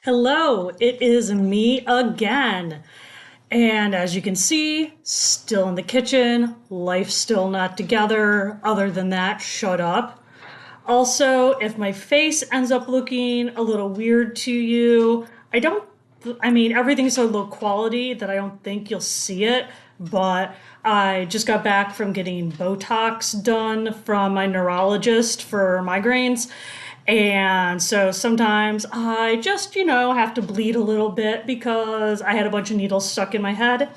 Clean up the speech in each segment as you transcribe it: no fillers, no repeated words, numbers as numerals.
Hello, it is me again. And as you can see, still in the kitchen, life still not together. Other than that, shut up. Also, if my face ends up looking a little weird to you, everything's so low quality that I don't think you'll see it, but I just got back from getting Botox done from my neurologist for migraines. And so sometimes I just, have to bleed a little bit because I had a bunch of needles stuck in my head.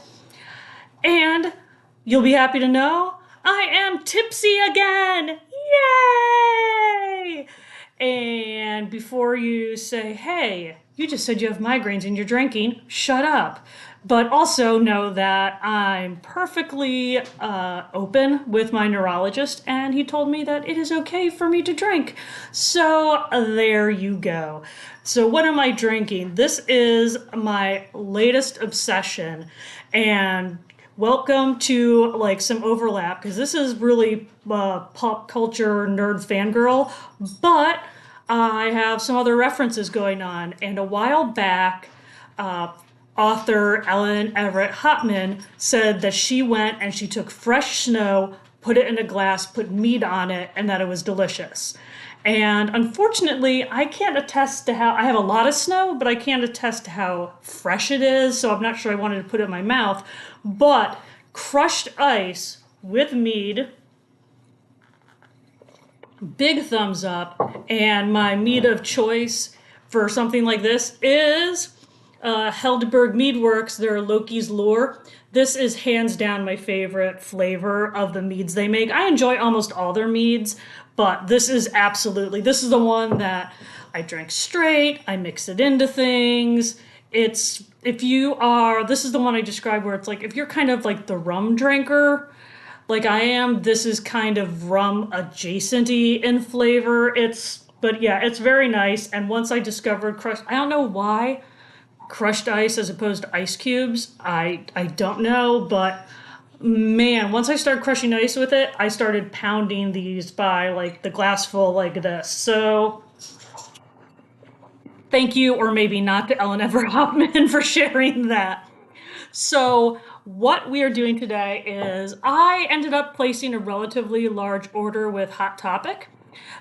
And you'll be happy to know I am tipsy again. Yay! And before you say, hey, you just said you have migraines and you're drinking, shut up. But also know that I'm perfectly open with my neurologist, and he told me that it is okay for me to drink. So there you go. So, what am I drinking? This is my latest obsession, and welcome to like some overlap because this is really pop culture nerd fangirl, but I have some other references going on. And a while back, author Ellen Everett Hopman said that she went and she took fresh snow, put it in a glass, put mead on it, and that it was delicious. And unfortunately, I can't attest to how I have a lot of snow, but I can't attest to how fresh it is, so I'm not sure I wanted to put it in my mouth. But crushed ice with mead, big thumbs up, and my mead of choice for something like this is Helderberg Meadworks, their Loki's Lure. This is hands down my favorite flavor of the meads they make. I enjoy almost all their meads, but this is the one that I drink straight. I mix it into things. This is the one I described where it's like, if you're kind of like the rum drinker, like I am, this is kind of rum adjacent-y in flavor. But yeah, it's very nice. And once I discovered I don't know why crushed ice as opposed to ice cubes. I don't know, but man, once I started crushing ice with it, I started pounding these by like the glass full like this. So thank you, or maybe not, to Ellen Ever Hoffman for sharing that. So what we are doing today is I ended up placing a relatively large order with Hot Topic.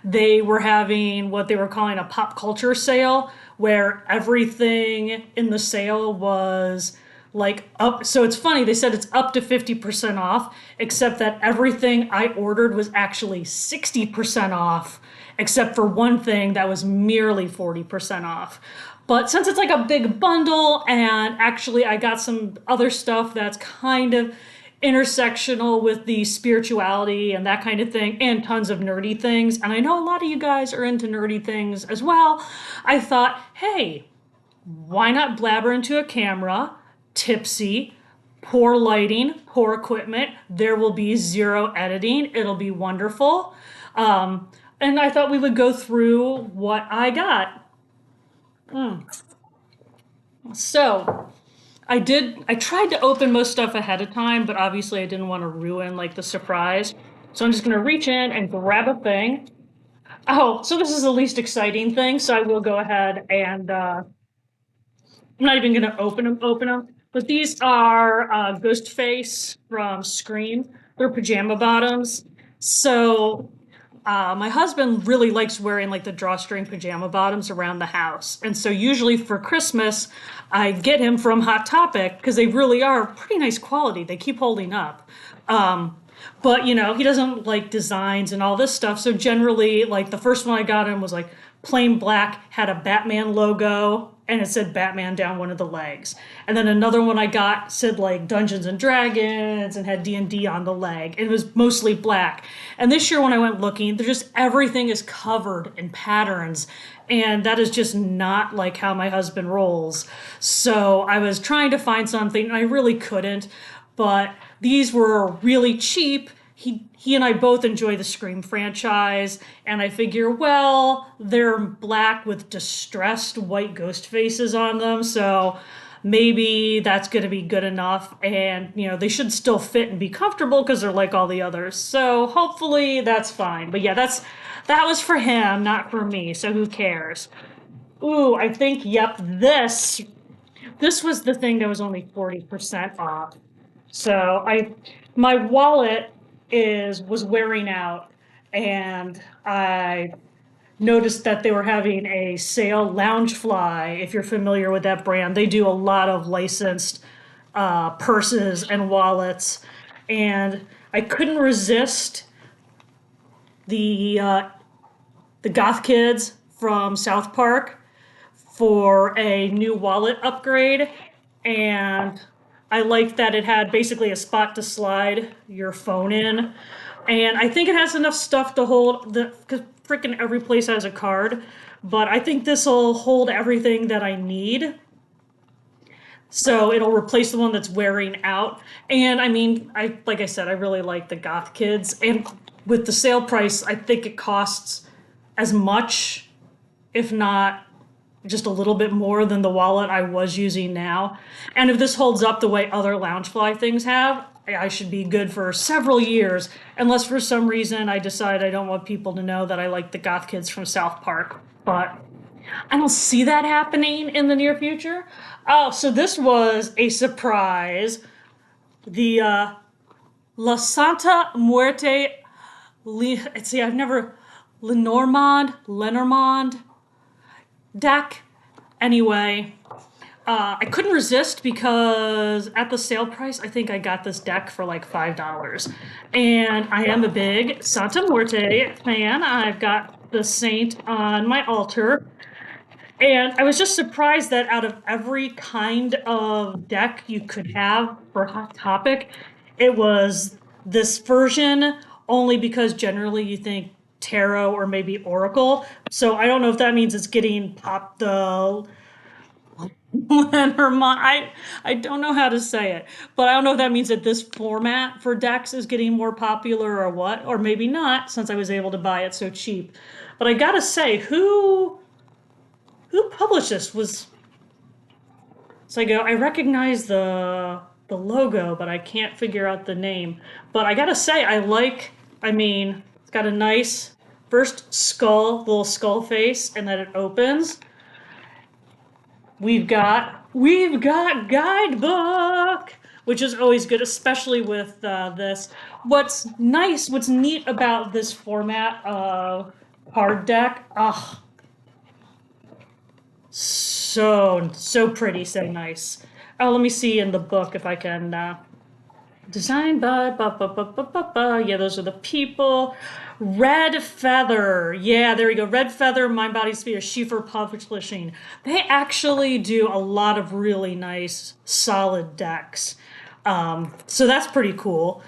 They were having what they were calling a pop culture sale, where everything in the sale was like up. So it's funny, they said it's up to 50% off, except that everything I ordered was actually 60% off, except for one thing that was merely 40% off. But since it's like a big bundle, and actually I got some other stuff that's kind of intersectional with the spirituality and that kind of thing, and tons of nerdy things. And I know a lot of you guys are into nerdy things as well. I thought, hey, why not blabber into a camera, tipsy, poor lighting, poor equipment. There will be zero editing. It'll be wonderful. And I thought we would go through what I got. So I tried to open most stuff ahead of time, but obviously I didn't want to ruin like the surprise. So I'm just going to reach in and grab a thing. Oh, so this is the least exciting thing, so I will go ahead and I'm not even going to open them. But these are Ghostface from Scream. They're pajama bottoms. So my husband really likes wearing like the drawstring pajama bottoms around the house. And so usually for Christmas, I get him from Hot Topic because they really are pretty nice quality. They keep holding up. But he doesn't like designs and all this stuff. So generally, like the first one I got him was like plain black, had a Batman logo, and it said Batman down one of the legs. And then another one I got said like Dungeons and Dragons and had D&D on the leg. It was mostly black. And this year when I went looking, everything is covered in patterns. And that is just not like how my husband rolls. So I was trying to find something and I really couldn't. But these were really cheap. He and I both enjoy the Scream franchise, and I figure, well, they're black with distressed white ghost faces on them, so maybe that's going to be good enough. And they should still fit and be comfortable because they're like all the others. So hopefully that's fine. But yeah, that was for him, not for me. So who cares? Ooh, I think, yep, this was the thing that was only 40% off. So my wallet was wearing out, and I noticed that they were having a sale, Loungefly, if you're familiar with that brand. They do a lot of licensed purses and wallets, and I couldn't resist the uh, the goth kids from South Park for a new wallet upgrade, and I liked that it had basically a spot to slide your phone in, and I think it has enough stuff to hold the because freaking every place has a card, but I think this will hold everything that I need. So it'll replace the one that's wearing out. And I mean, I like I said, I really like the goth kids. And with the sale price, I think it costs as much, if not just a little bit more than the wallet I was using now. And if this holds up the way other Loungefly things have, I should be good for several years, unless for some reason I decide I don't want people to know that I like the goth kids from South Park. But I don't see that happening in the near future. Oh, so this was a surprise. The La Santa Muerte. See, I've never. Lenormand deck. Anyway, I couldn't resist because at the sale price, I think I got this deck for like $5. And I am a big Santa Muerte fan. I've got the saint on my altar. And I was just surprised that out of every kind of deck you could have for Hot Topic, it was this version, only because generally you think tarot or maybe oracle. So I don't know if that means it's getting popped the Lenormand. I don't know how to say it, but I don't know if that means that this format for decks is getting more popular or what, or maybe not, since I was able to buy it so cheap. But I gotta say, who published this was so I go, I recognize the logo, but I can't figure out the name. But I gotta say, I mean, it's got a nice first skull, little skull face, and then it opens. We've got guidebook, which is always good, especially with this. What's neat about this format of card deck? Ah, so pretty, so nice. Oh, let me see in the book if I can. Designed by, yeah, those are the people. Red Feather, yeah, there we go. Red Feather, Mind Body Sphere, Schiefer Publishing. They actually do a lot of really nice, solid decks. So that's pretty cool.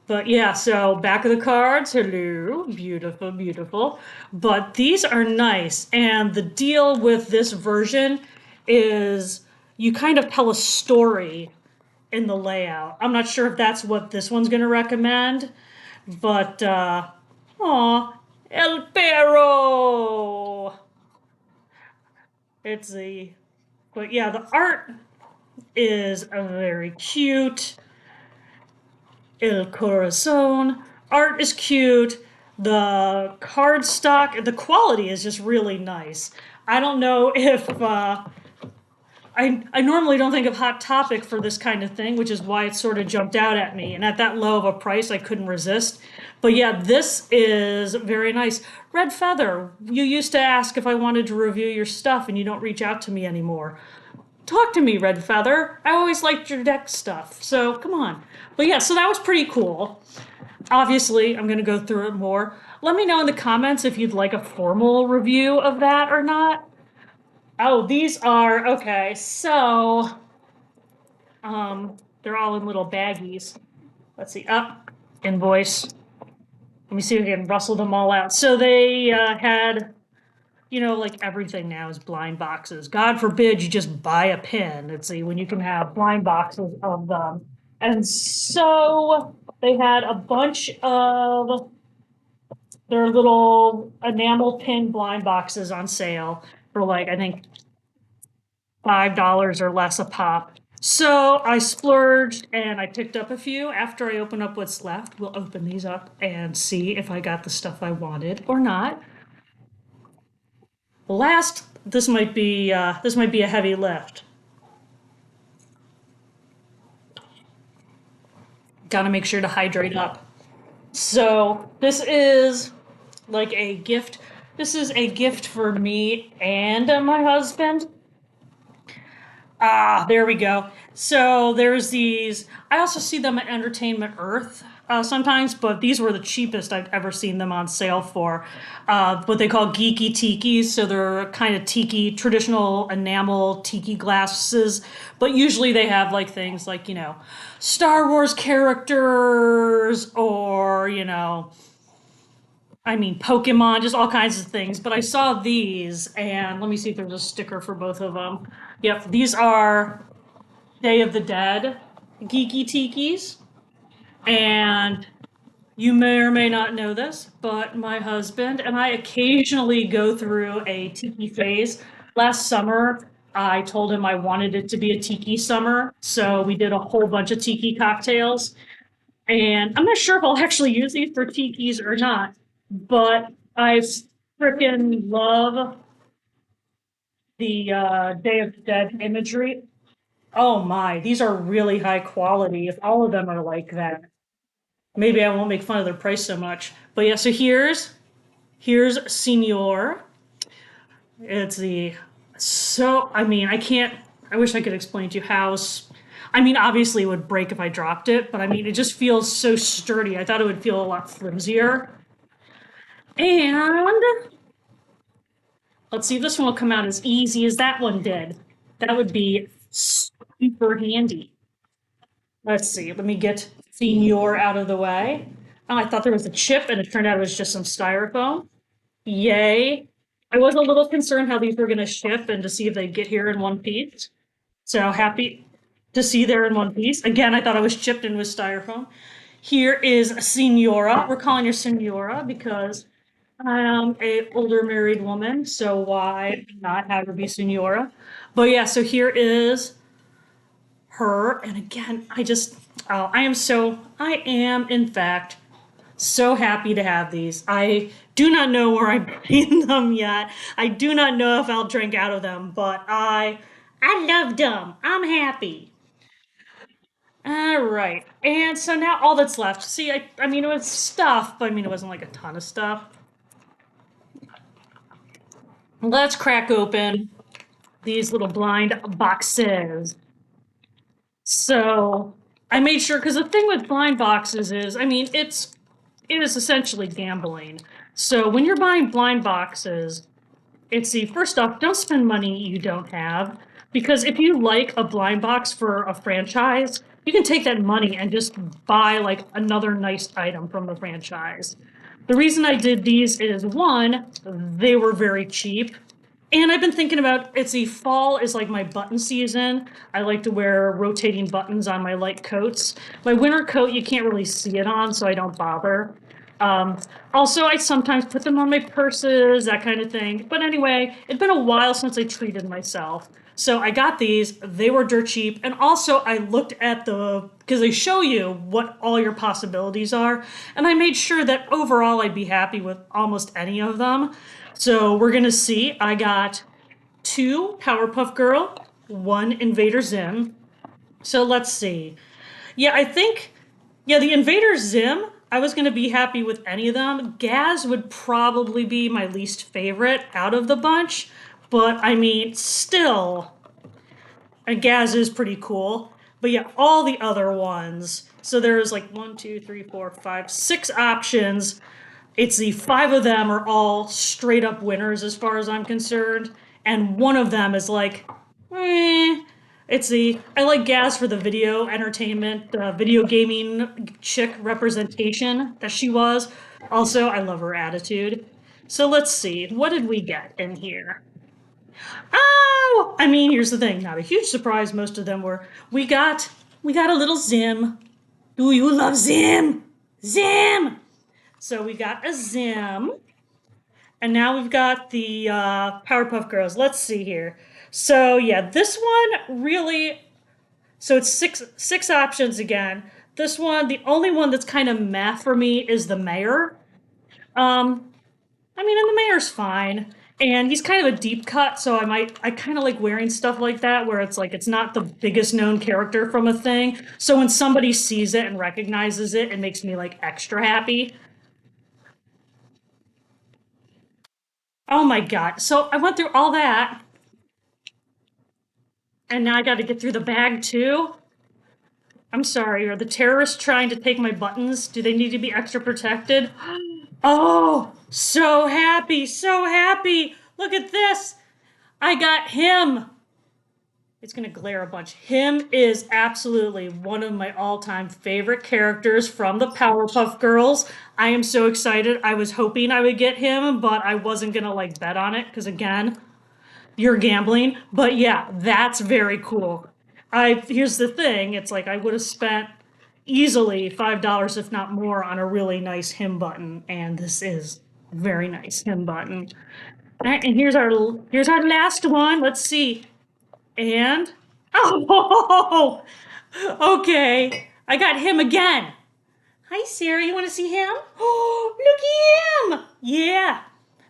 But yeah, so back of the cards, hello, beautiful, beautiful. But these are nice. And the deal with this version is you kind of tell a story in the layout. I'm not sure if that's what this one's going to recommend, but, aw, El Perro! It's the, but yeah, the art is very cute. El Corazon. Art is cute. The card stock, the quality is just really nice. I don't know if I normally don't think of Hot Topic for this kind of thing, which is why it sort of jumped out at me. And at that low of a price, I couldn't resist. But yeah, this is very nice. Red Feather, you used to ask if I wanted to review your stuff, and you don't reach out to me anymore. Talk to me, Red Feather. I always liked your deck stuff, so come on. But yeah, so that was pretty cool. Obviously, I'm going to go through it more. Let me know in the comments if you'd like a formal review of that or not. Oh, these are okay. So, they're all in little baggies. Let's see. Up invoice. Let me see if I can rustle them all out. So they had, like everything now is blind boxes. God forbid you just buy a pin. Let's see when you can have blind boxes of them. And so they had a bunch of their little enamel pin blind boxes on sale for like I think $5 or less a pop. So I splurged and I picked up a few. After I open up what's left, we'll open these up and see if I got the stuff I wanted or not. this might be a heavy lift. Got to make sure to hydrate up. So this is like a gift. This is a gift for me and my husband. Ah, there we go. So there's these. I also see them at Entertainment Earth sometimes, but these were the cheapest I've ever seen them on sale for. What they call geeky tikis. So they're kind of tiki, traditional enamel tiki glasses, but usually they have like things like, Star Wars characters or, I mean, Pokemon, just all kinds of things. But I saw these, and let me see if there's a sticker for both of them. Yep, these are Day of the Dead Geeky Tikis. And you may or may not know this, but my husband and I occasionally go through a tiki phase. Last summer, I told him I wanted it to be a tiki summer, so we did a whole bunch of tiki cocktails. And I'm not sure if I'll actually use these for tikis or not, but I freaking love the Day of the Dead imagery. Oh my, these are really high quality. If all of them are like that, maybe I won't make fun of their price so much. But yeah, so here's Senior. It's the so I mean I can't. I wish I could explain to you how. I mean, obviously it would break if I dropped it, but I mean it just feels so sturdy. I thought it would feel a lot flimsier. And let's see if this one will come out as easy as that one did. That would be super handy. Let's see. Let me get Senior out of the way. Oh, I thought there was a chip, and it turned out it was just some styrofoam. Yay. I was a little concerned how these were going to ship and to see if they'd get here in one piece. So happy to see they're in one piece. Again, I thought I was chipped in with styrofoam. Here is Senora. We're calling her Senora because I am a older married woman, so why not have her be Senora? But yeah, so here is her. And again, I am in fact so happy to have these. I do not know where I'm putting them yet. I do not know if I'll drink out of them, but I love them. I'm happy. All right. And so now all that's left. See, I mean, it was stuff, but I mean, it wasn't like a ton of stuff. Let's crack open these little blind boxes. So I made sure, because the thing with blind boxes is, I mean, it is essentially gambling. So when you're buying blind boxes, it's the first off, don't spend money you don't have. Because if you like a blind box for a franchise, you can take that money and just buy like another nice item from the franchise. The reason I did these is one, they were very cheap. And I've been thinking about it's the fall is like my button season. I like to wear rotating buttons on my light coats. My winter coat you can't really see it on, so I don't bother. Um, Also, I sometimes put them on my purses, that kind of thing. But anyway, it's been a while since I treated myself. So I got these, they were dirt cheap. And also, I looked at because they show you what all your possibilities are. And I made sure that overall I'd be happy with almost any of them. So we're going to see. I got two Powerpuff Girl, one Invader Zim. So let's see. Yeah, I think yeah, the Invader Zim, I was going to be happy with any of them. Gaz would probably be my least favorite out of the bunch, but I mean, still, and Gaz is pretty cool. But yeah, all the other ones. So there's like one, two, three, four, five, six options. It's the five of them are all straight up winners as far as I'm concerned, and one of them is like, eh, I like Gaz for the video entertainment, video gaming chick representation that she was. Also, I love her attitude. So let's see, what did we get in here? Oh, I mean, here's the thing. Not a huge surprise. Most of them were. We got a little Zim. Do you love Zim? Zim. So we got a Zim. And now we've got the Powerpuff Girls. Let's see here. So yeah, this one really. So it's six options again. This one, the only one that's kind of meh for me is the mayor. Um, I mean, and the mayor's fine. And he's kind of a deep cut, so I kind of like wearing stuff like that where it's like it's not the biggest known character from a thing. So when somebody sees it and recognizes it, it makes me like extra happy. Oh my god. So I went through all that and now I got to get through the bag too. I'm sorry, are the terrorists trying to take my buttons? Do they need to be extra protected? Oh, so happy, so happy. Look at this. I got him. It's going to glare a bunch. Him is absolutely one of my all-time favorite characters from the Powerpuff Girls. I am so excited. I was hoping I would get him, but I wasn't going to like bet on it because again, you're gambling. But yeah, that's very cool. I Here's the thing, it's like I would have spent easily $5 if not more on a really nice him button and this is a very nice him button. All right, and here's our last one. Let's see. And oh, okay. I got him again. Hi, Sarah. You want to see him? Oh, look at him. Yeah.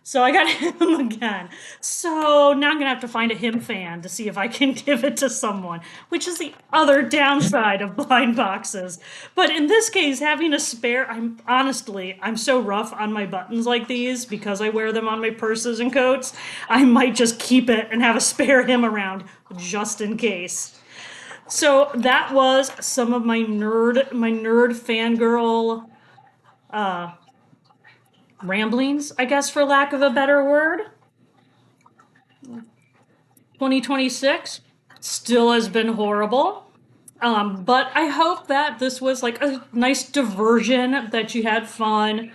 So I got him again. So now I'm gonna have to find a him fan to see if I can give it to someone, which is the other downside of blind boxes. But in this case, having a spare, I'm so rough on my buttons like these because I wear them on my purses and coats. I might just keep it and have a spare him around just in case. So that was some of my nerd fangirl ramblings, I guess, for lack of a better word. 2026 still has been horrible. But I hope that this was like a nice diversion, that you had fun.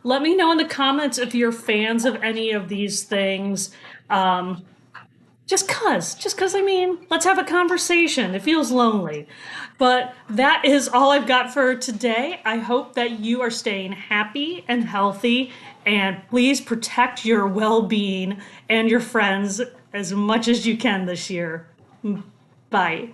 Let me know in the comments if you're fans of any of these things. Um, just cause, I mean, let's have a conversation. It feels lonely. But that is all I've got for today. I hope that you are staying happy and healthy, and please protect your well being and your friends as much as you can this year. Bye.